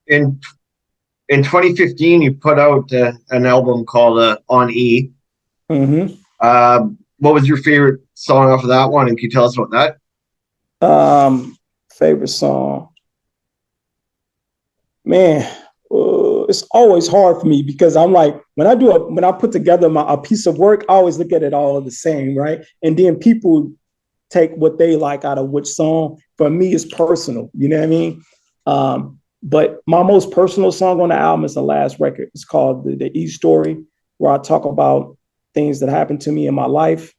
in 2015, you put out an album called On E. Mm-hmm. What was your favorite song off of that one? And can you tell us about that? Favorite song, man. It's always hard for me because I'm like when I put together a piece of work, I always look at it all the same, right? And then people take what they like out of which song. For me, it's personal. You know what I mean? But my most personal song on the album is the last record. It's called the E Story, where I talk about things that happened to me in my life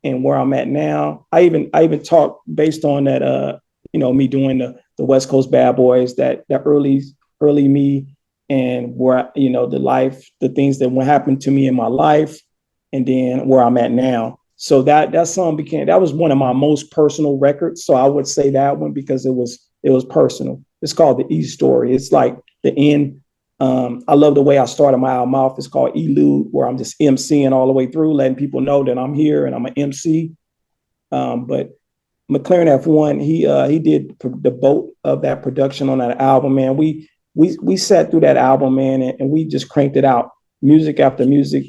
and where I'm at now. I even talk based on that. Me doing the West Coast Bad Boys, that early me, and where the life, the things that happened to me in my life, and then where I'm at now. So that song that was one of my most personal records. So I would say that one because it was personal. It's called the E Story. It's like the end. I love the way I started my album off. It's called Elude, where I'm just MCing all the way through, letting people know that I'm here and I'm an MC. But McLaren F1, he did the boat of that production on that album, man. We sat through that album, man, and we just cranked it out, music after music.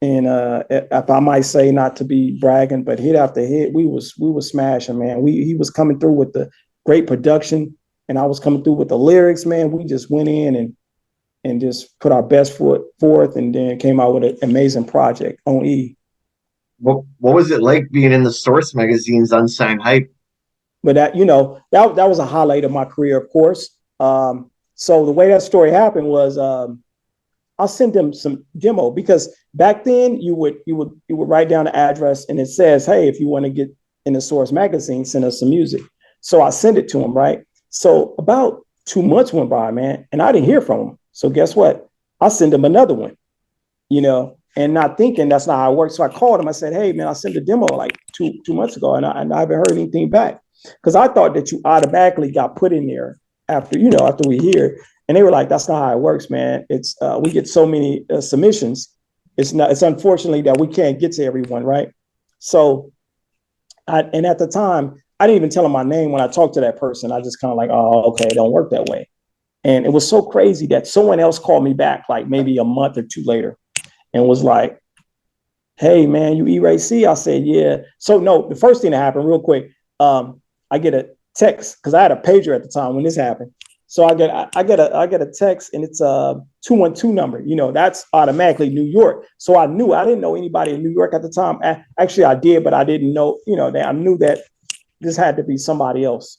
And if I might say, not to be bragging, but hit after hit, we was smashing, man. He was coming through with the great production, and I was coming through with the lyrics, man. We just went in and just put our best foot forth, and then came out with an amazing project on E. What was it like being in the Source magazine's Unsigned Hype? But that was a highlight of my career, of course. So the way that story happened was I'll send them some demo, because back then you would write down the address and it says, hey, if you want to get in the Source magazine, send us some music. So I sent it to him, right? So about 2 months went by, man, and I didn't hear from him. So guess what? I sent him another one, and not thinking that's not how it works. So I called him. I said, hey, man, I sent a demo like two months ago, and I haven't heard anything back, because I thought that you automatically got put in there after we hear. And they were like, that's not how it works, man. It's we get so many submissions. It's unfortunately that we can't get to everyone, right? So and at the time, I didn't even tell him my name when I talked to that person. I just kind of like, oh, okay, it don't work that way. And it was so crazy that someone else called me back like maybe a month or two later and was like, hey, man, you E-Ray C? I said, yeah. So no, the first thing that happened real quick, I get a text, because I had a pager at the time when this happened. So I get a text, and it's a 212 number. That's automatically New York. So I didn't know anybody in New York at the time. Actually, I did, but I didn't know. That I knew that this had to be somebody else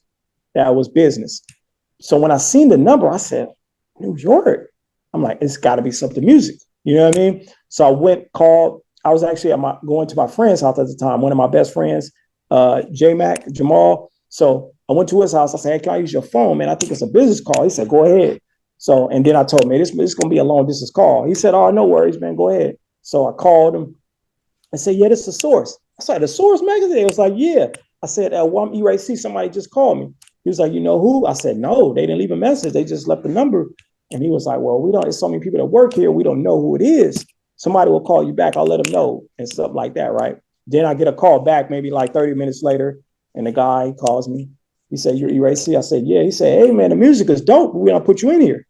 that was business. So when I seen the number, I said, New York. I'm like, it's got to be something music. You know what I mean? So I called. I was actually going to my friend's house at the time. One of my best friends, J-Mac, Jamal. So I went to his house. I said, hey, can I use your phone, man? I think it's a business call. He said, go ahead. So, and then I told him, man, this is going to be a long distance call. He said, oh, no worries, man, go ahead. So I called him. I said, yeah, this is the Source. I said, the Source magazine? It was like, yeah. I said, well, I'm E-Ray C. Somebody just called me. He was like, you know who? I said, no, they didn't leave a message. They just left the number. And he was like, well, there's so many people that work here. We don't know who it is. Somebody will call you back. I'll let them know, and stuff like that, right? Then I get a call back maybe like 30 minutes later, and the guy calls me. He said, you're E-Ray C? I said, yeah. He said, hey, man, the music is dope. We're going to put you in here.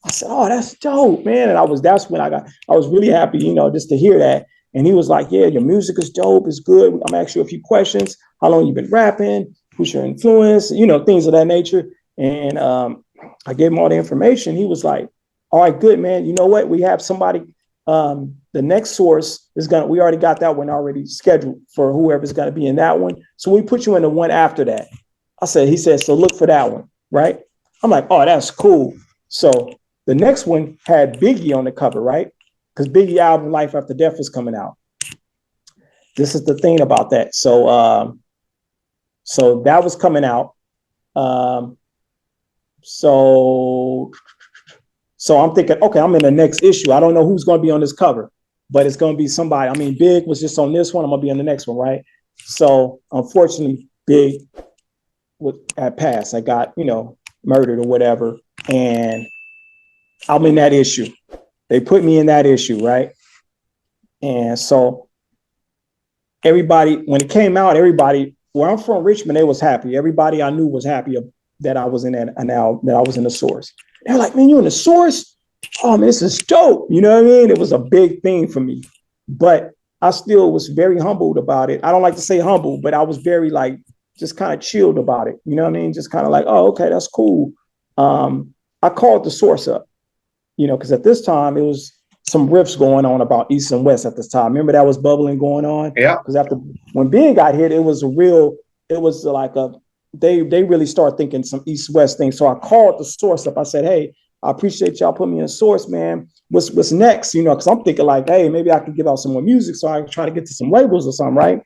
I said, oh, that's dope, man. And that's when I was really happy, just to hear that. And he was like, yeah, your music is dope. It's good. I'm asking you a few questions. How long you been rapping? Who's your influence? Things of that nature. And I gave him all the information. He was like, all right, good, man. You know what? We have somebody. The next Source we already got that one already scheduled for whoever's going to be in that one. So we put you in the one after that. He said, so look for that one, right? I'm like, oh, that's cool. So the next one had Biggie on the cover, right? Because Biggie album Life After Death was coming out. This is the thing about that. So that was coming out. So I'm thinking, okay, I'm in the next issue. I don't know who's going to be on this cover, but it's going to be somebody. I mean, Big was just on this one. I'm going to be on the next one, right? So unfortunately, Big had passed. I got, murdered or whatever. And I'm in that issue. They put me in that issue, right? And so everybody, when it came out, where I'm from, Richmond, they was happy. Everybody I knew was happy that I was in that I was in the Source. They're like, man, you in the Source? Oh man, this is dope. You know what I mean? It was a big thing for me, but I still was very humbled about it. I don't like to say humble, but I was very like just kind of chilled about it. You know what I mean? Just kind of like, oh, okay, that's cool. I called the Source up, you know, because at this time it was some riffs going on about East and West at this time. Remember that was bubbling going on? Yeah. Because after when Big got hit, it was like they really started thinking some East West things. So I called the Source up. I said, hey, I appreciate y'all putting me in Source, man. What's next? You know, because I'm thinking like, hey, maybe I could give out some more music so I can try to get to some labels or something, right?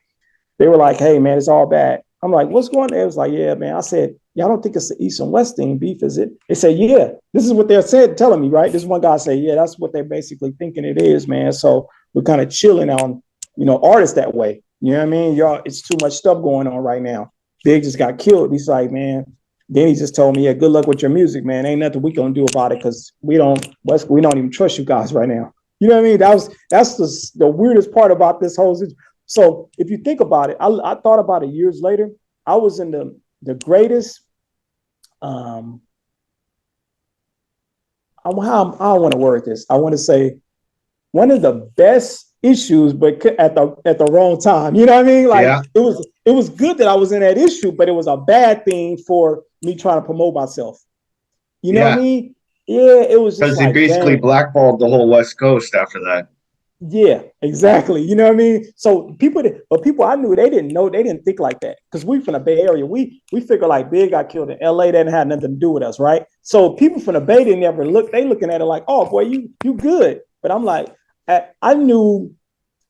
They were like, hey, man, it's all bad. I'm like, what's going on? It was like, yeah, man. I said, y'all don't think it's the East and West thing beef, is it? They said, yeah. This is what they're telling me, right? This one guy said, yeah, that's what they're basically thinking it is, man. So we're kind of chilling on, you know, artists that way. You know what I mean? Y'all, it's too much stuff going on right now. Big just got killed. He's like, man. Then he just told me, yeah, good luck with your music, man. Ain't nothing we gonna do about it because we don't even trust you guys right now. You know what I mean? That's the weirdest part about this whole situation. So if you think about it, I thought about it years later. I was in the greatest. I don't want to word this. I want to say one of the best issues, but at the wrong time. You know what I mean? Like Yeah. it was good that I was in that issue, but it was a bad thing for me trying to promote myself. You know what I mean? Yeah, it was just Because they like basically blackballed the whole West Coast after that. yeah, exactly. You know what I mean? So people I knew, they didn't think like that because we from the Bay Area. We figure like Big got killed in LA, that didn't have nothing to do with us, right? So people from the Bay didn't ever look. They looking at it like, oh boy, you good. But I'm like, I knew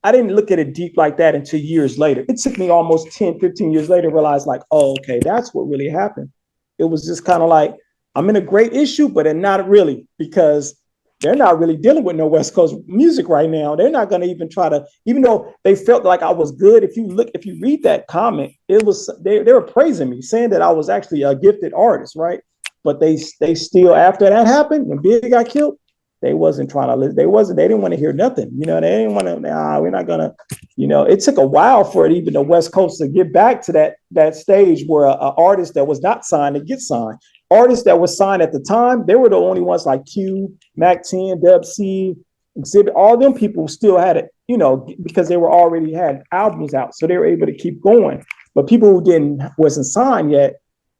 I didn't look at it deep like that until years later. It took me almost 10, 15 years later to realize like, oh, okay, that's what really happened. It was just kind of like, I'm in a great issue, but not really, because they're not really dealing with no West Coast music right now. They're not going to even try to, even though they felt like I was good. If you read that comment, it was, they were praising me, saying that I was actually a gifted artist, right? But they still, after that happened, when Big got killed, they wasn't trying to listen. They didn't want to hear nothing. You know, they didn't want to, we're not gonna, you know, it took a while for it, even the West Coast, to get back to that stage where an artist that was not signed to get signed. Artists that were signed at the time, they were the only ones like Q, Mac 10, Dub C, Exhibit. All them people still had it, you know, because they were already had albums out. So they were able to keep going. But people who wasn't signed yet,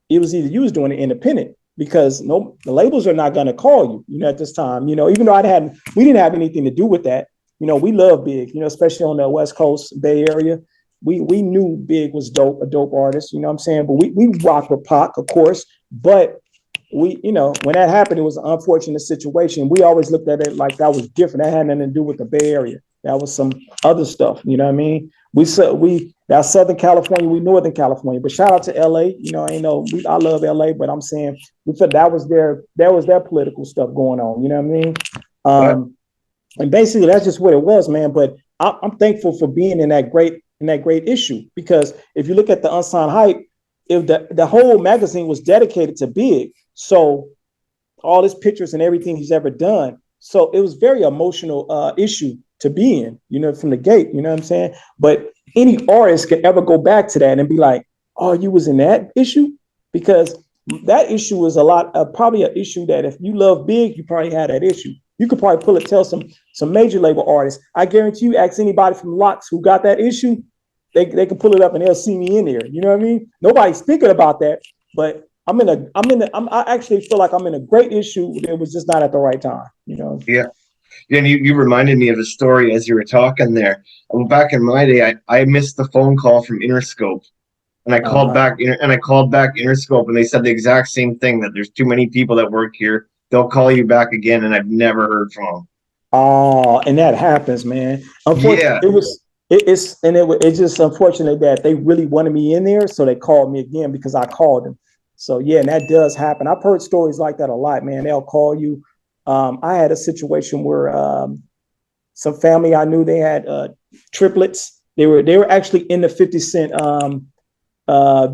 it was either you was doing it independent, because the labels are not going to call you, you know, at this time, you know, even though we didn't have anything to do with that. You know, we love Big, you know, especially on the West Coast Bay Area. We knew Big was a dope artist, you know what I'm saying? But we rocked with Pac, of course, but we, you know, when that happened, it was an unfortunate situation. We always looked at it like that was different. That had nothing to do with the Bay Area. That was some other stuff, you know what I mean? That's Southern California, we Northern California. But shout out to LA. You know, I love LA, but I'm saying we felt that was their political stuff going on. You know what I mean? And basically that's just what it was, man. But I'm thankful for being in that great issue, because if you look at the Unsigned Hype, if the whole magazine was dedicated to Big, so all his pictures and everything he's ever done. So it was very emotional issue to be in, you know, from the gate, you know what I'm saying? But any artist can ever go back to that and be like, oh, you was in that issue? Because that issue is probably an issue that if you love Big, you probably had that issue. You could probably tell some major label artists. I guarantee you, ask anybody from Locks who got that issue, they can pull it up and they'll see me in there. You know what I mean? Nobody's thinking about that, but I actually feel like I'm in a great issue. It was just not at the right time, you know? Yeah. And you reminded me of a story as you were talking there. Back in my day, I missed the phone call from Interscope, and I called back Interscope, and they said the exact same thing, that there's too many people that work here. They'll call you back again, and I've never heard from them. Oh, and that happens, man. Unfortunately, it's just unfortunate that they really wanted me in there, so they called me again because I called them. So yeah, and that does happen. I've heard stories like that a lot, man. They'll call you. I had a situation where some family I knew, they had triplets. They were actually in the 50 Cent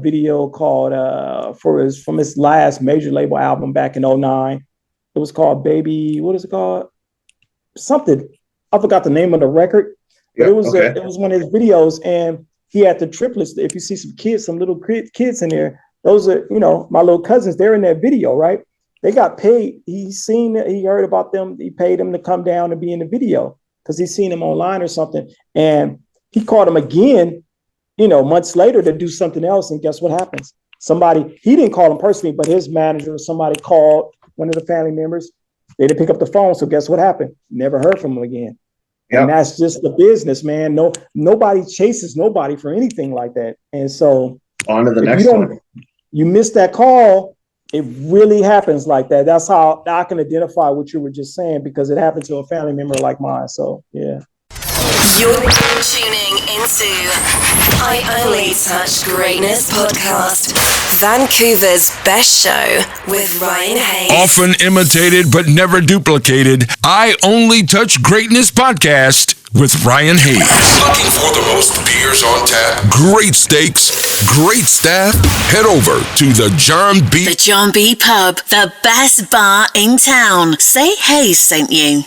video called from his last major label album back in 2009. It was called Baby. What is it called? Something. I forgot the name of the record, but it was one of his videos, and he had the triplets. If you see some little kids in there, those are, my little cousins. They're in that video, right? They got paid. He heard about them. He paid them to come down and be in the video because he's seen them online or something. And he called them again, months later to do something else. And guess what happens? He didn't call him personally, but his manager or somebody called one of the family members. They didn't pick up the phone. So guess what happened? Never heard from him again. Yep. And that's just the business, man. Nobody chases nobody for anything like that. And so on to the next one. You miss that call. It really happens like that. That's how I can identify what you were just saying, because it happened to a family member like mine. So, yeah. You're tuning into I Only Touch Greatness podcast, Vancouver's best show with Ryan Hayes. Often imitated but never duplicated, I Only Touch Greatness podcast with Ryan Hayes. Looking for the most beers on tap? Great steaks, great staff? Head over to the John B. The John B. Pub, the best bar in town. Say Hayes sent you.